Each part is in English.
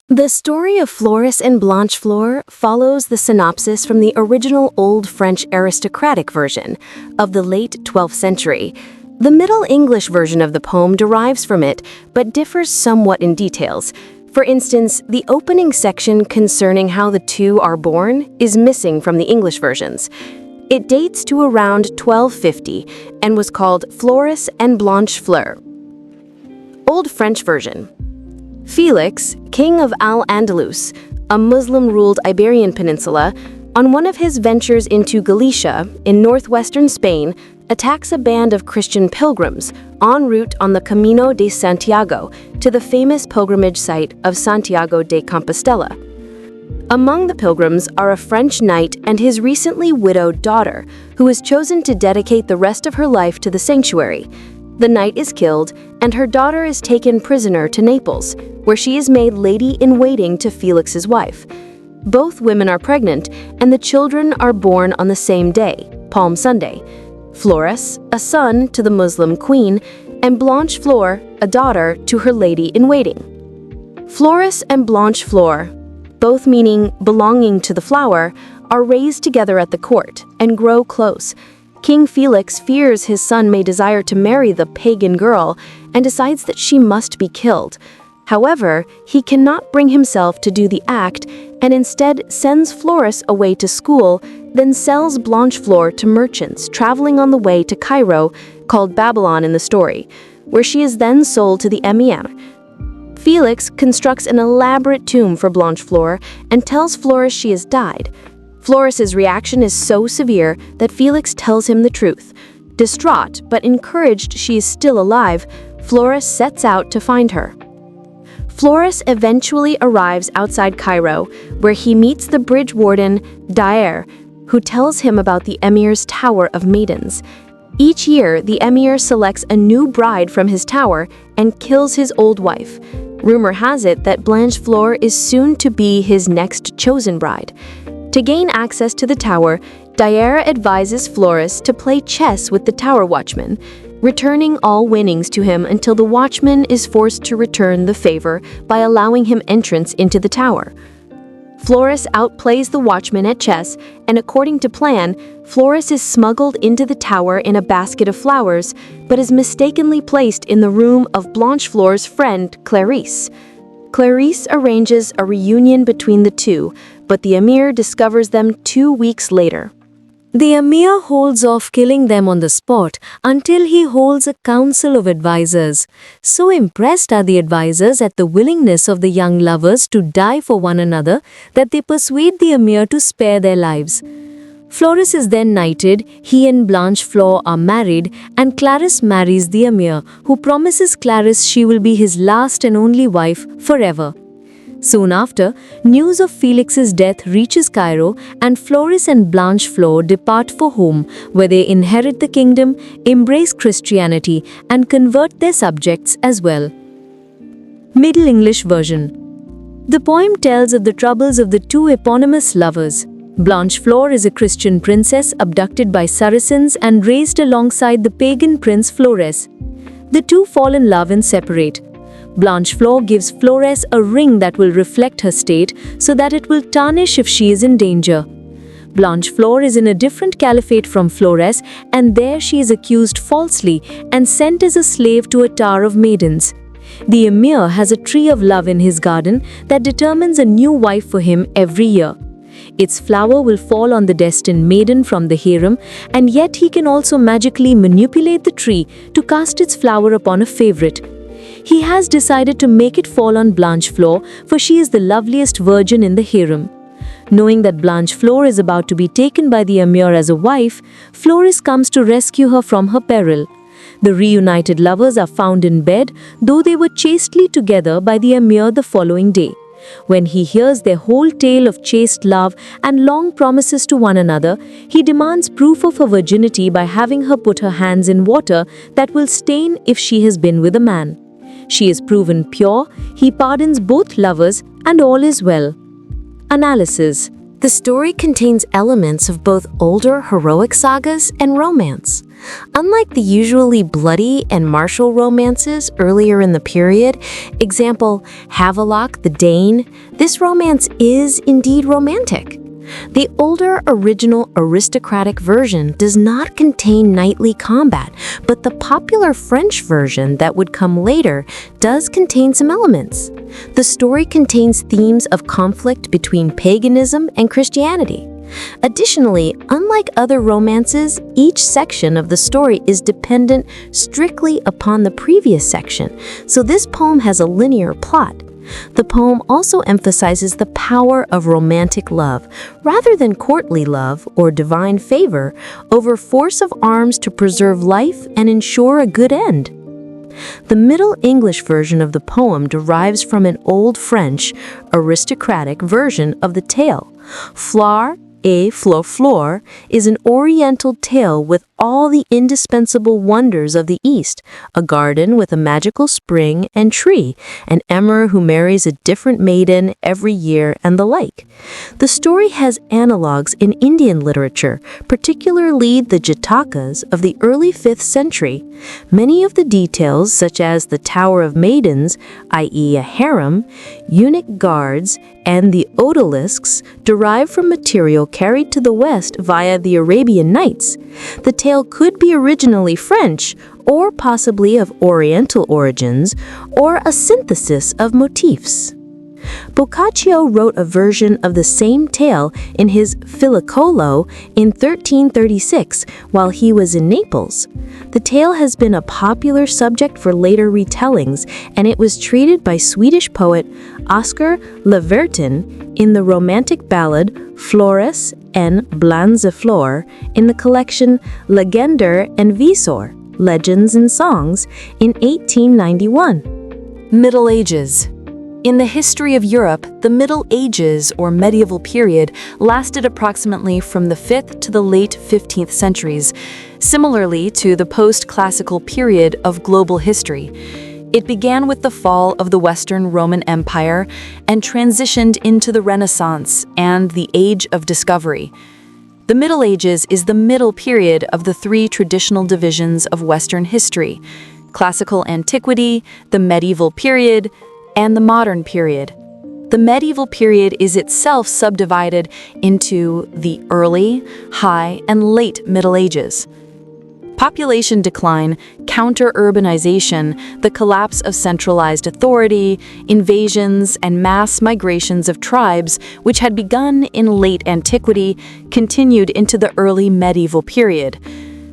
The story of Floris and Blancheflour follows the synopsis from the original Old French aristocratic version of the late 12th century. The Middle English version of the poem derives from it, but differs somewhat in details. For instance, the opening section concerning how the two are born is missing from the English versions. It dates to around 1250 and was called Floris and Blancheflour. Old French version. Felix, king of Al-Andalus, a Muslim-ruled Iberian peninsula, on one of his ventures into Galicia, in northwestern Spain, attacks a band of Christian pilgrims en route on the Camino de Santiago to the famous pilgrimage site of Santiago de Compostela. Among the pilgrims are a French knight and his recently widowed daughter, who is chosen to dedicate the rest of her life to the sanctuary. The knight is killed, and her daughter is taken prisoner to Naples, where she is made lady-in-waiting to Felix's wife. Both women are pregnant, and the children are born on the same day, Palm Sunday. Floris, a son to the Muslim queen, and Blancheflour, a daughter to her lady-in-waiting. Floris and Blancheflour, both meaning belonging to the flower, are raised together at the court and grow close. King Felix fears his son may desire to marry the pagan girl and decides that she must be killed. However, he cannot bring himself to do the act and instead sends Floris away to school, then sells Blancheflour to merchants traveling on the way to Cairo, called Babylon in the story, where she is then sold to the emir. Felix constructs an elaborate tomb for Blancheflour and tells Floris she has died. Floris's reaction is so severe that Felix tells him the truth. Distraught, but encouraged she is still alive, Floris sets out to find her. Floris eventually arrives outside Cairo, where he meets the bridge warden, Daer, who tells him about the emir's Tower of Maidens. Each year, the emir selects a new bride from his tower and kills his old wife. Rumor has it that Blancheflour is soon to be his next chosen bride. To gain access to the tower, Daer advises Floris to play chess with the tower watchman, returning all winnings to him until the watchman is forced to return the favor by allowing him entrance into the tower. Floris outplays the watchman at chess, and according to plan, Floris is smuggled into the tower in a basket of flowers, but is mistakenly placed in the room of Blancheflour's friend, Clarisse. Clarisse arranges a reunion between the two, but the emir discovers them 2 weeks later. The emir holds off killing them on the spot until he holds a council of advisors. So impressed are the advisors at the willingness of the young lovers to die for one another that they persuade the emir to spare their lives. Floris is then knighted, he and Blancheflour are married, and Clarisse marries the emir, who promises Clarisse she will be his last and only wife forever. Soon after, news of Felix's death reaches Cairo, and Floris and Blancheflour depart for home, where they inherit the kingdom, embrace Christianity, and convert their subjects as well. Middle English version. The poem tells of the troubles of the two eponymous lovers. Blancheflour is a Christian princess abducted by Saracens and raised alongside the pagan prince Floris. The two fall in love and separate. Blancheflour gives Floris a ring that will reflect her state so that it will tarnish if she is in danger. Blancheflour is in a different caliphate from Floris, and there she is accused falsely and sent as a slave to a tower of maidens. The emir has a tree of love in his garden that determines a new wife for him every year. Its flower will fall on the destined maiden from the harem, and yet he can also magically manipulate the tree to cast its flower upon a favorite. He has decided to make it fall on Blancheflour, for she is the loveliest virgin in the harem. Knowing that Blancheflour is about to be taken by the emir as a wife, Floris comes to rescue her from her peril. The reunited lovers are found in bed, though they were chastely together by the emir the following day. When he hears their whole tale of chaste love and long promises to one another, he demands proof of her virginity by having her put her hands in water that will stain if she has been with a man. She is proven pure, he pardons both lovers, and all is well. Analysis. The story contains elements of both older heroic sagas and romance. Unlike the usually bloody and martial romances earlier in the period, example, Havelok the Dane, this romance is indeed romantic. The older original aristocratic version does not contain knightly combat, but the popular French version that would come later does contain some elements. The story contains themes of conflict between paganism and Christianity. Additionally, unlike other romances, each section of the story is dependent strictly upon the previous section, so this poem has a linear plot. The poem also emphasizes the power of romantic love, rather than courtly love or divine favor, over force of arms to preserve life and ensure a good end. The Middle English version of the poem derives from an Old French, aristocratic version of the tale. Floris et Blancheflour is an oriental tale with all the indispensable wonders of the East, a garden with a magical spring and tree, an emir who marries a different maiden every year, and the like. The story has analogues in Indian literature, particularly the Jatakas of the early 5th century. Many of the details, such as the Tower of Maidens, i.e. a harem, eunuch guards, and the odalisques, derive from material carried to the West via the Arabian Nights. The tale could be originally French, or possibly of Oriental origins, or a synthesis of motifs. Boccaccio wrote a version of the same tale in his Filicolo in 1336 while he was in Naples. The tale has been a popular subject for later retellings, and it was treated by Swedish poet Oscar Leverton in the romantic ballad Floris and Blancheflour in the collection Legender and Visor, Legends and Songs, in 1891. Middle Ages. In the history of Europe, the Middle Ages, or medieval period, lasted approximately from the 5th to the late 15th centuries, similarly to the post-classical period of global history. It began with the fall of the Western Roman Empire and transitioned into the Renaissance and the Age of Discovery. The Middle Ages is the middle period of the three traditional divisions of Western history: classical antiquity, the medieval period, and the modern period. The medieval period is itself subdivided into the early, high, and late Middle Ages. Population decline, counter-urbanization, the collapse of centralized authority, invasions, and mass migrations of tribes, which had begun in late antiquity, continued into the early medieval period.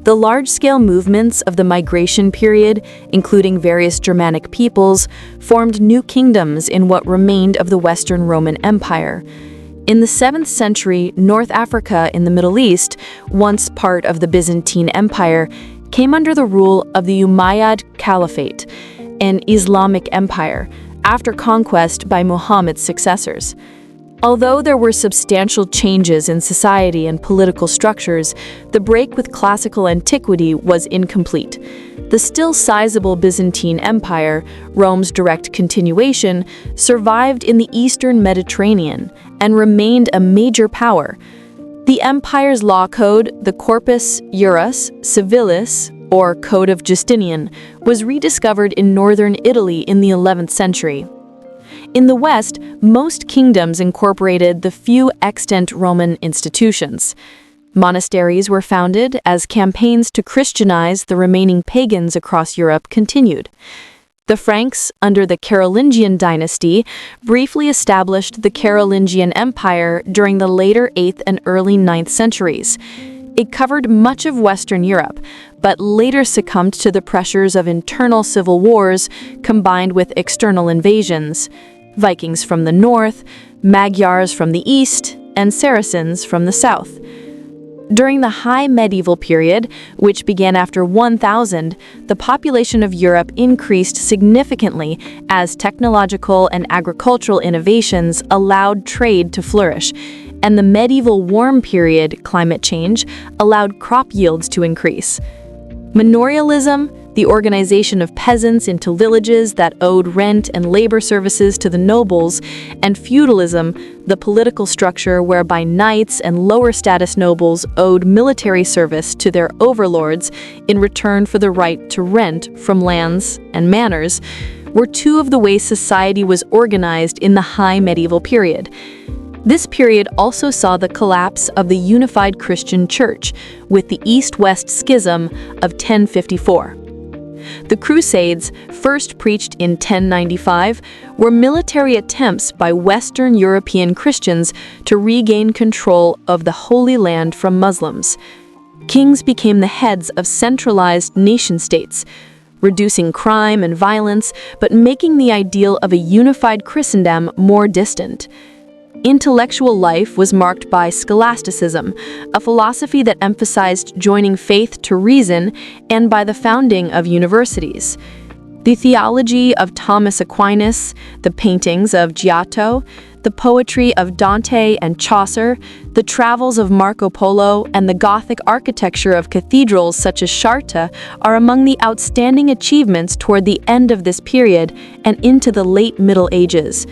The large-scale movements of the migration period, including various Germanic peoples, formed new kingdoms in what remained of the Western Roman Empire. In the 7th century, North Africa in the Middle East, once part of the Byzantine Empire, came under the rule of the Umayyad Caliphate, an Islamic empire, after conquest by Muhammad's successors. Although there were substantial changes in society and political structures, the break with classical antiquity was incomplete. The still sizable Byzantine Empire, Rome's direct continuation, survived in the eastern Mediterranean and remained a major power. The empire's law code, the Corpus Juris Civilis, or Code of Justinian, was rediscovered in northern Italy in the 11th century. In the West, most kingdoms incorporated the few extant Roman institutions. Monasteries were founded as campaigns to Christianize the remaining pagans across Europe continued. The Franks, under the Carolingian dynasty, briefly established the Carolingian Empire during the later 8th and early 9th centuries. It covered much of Western Europe, but later succumbed to the pressures of internal civil wars combined with external invasions. Vikings from the north, Magyars from the east, and Saracens from the south. During the High Medieval period, which began after 1000, the population of Europe increased significantly as technological and agricultural innovations allowed trade to flourish, and the medieval warm period, climate change, allowed crop yields to increase. Manorialism, the organization of peasants into villages that owed rent and labor services to the nobles, and feudalism, the political structure whereby knights and lower status nobles owed military service to their overlords in return for the right to rent from lands and manors, were two of the ways society was organized in the high medieval period. This period also saw the collapse of the unified Christian Church with the East-West Schism of 1054. The Crusades, first preached in 1095, were military attempts by Western European Christians to regain control of the Holy Land from Muslims. Kings became the heads of centralized nation-states, reducing crime and violence, but making the ideal of a unified Christendom more distant. Intellectual life was marked by scholasticism, a philosophy that emphasized joining faith to reason, and by the founding of universities. The theology of Thomas Aquinas, the paintings of Giotto, the poetry of Dante and Chaucer, the travels of Marco Polo, and the Gothic architecture of cathedrals such as Chartres are among the outstanding achievements toward the end of this period and into the late Middle Ages.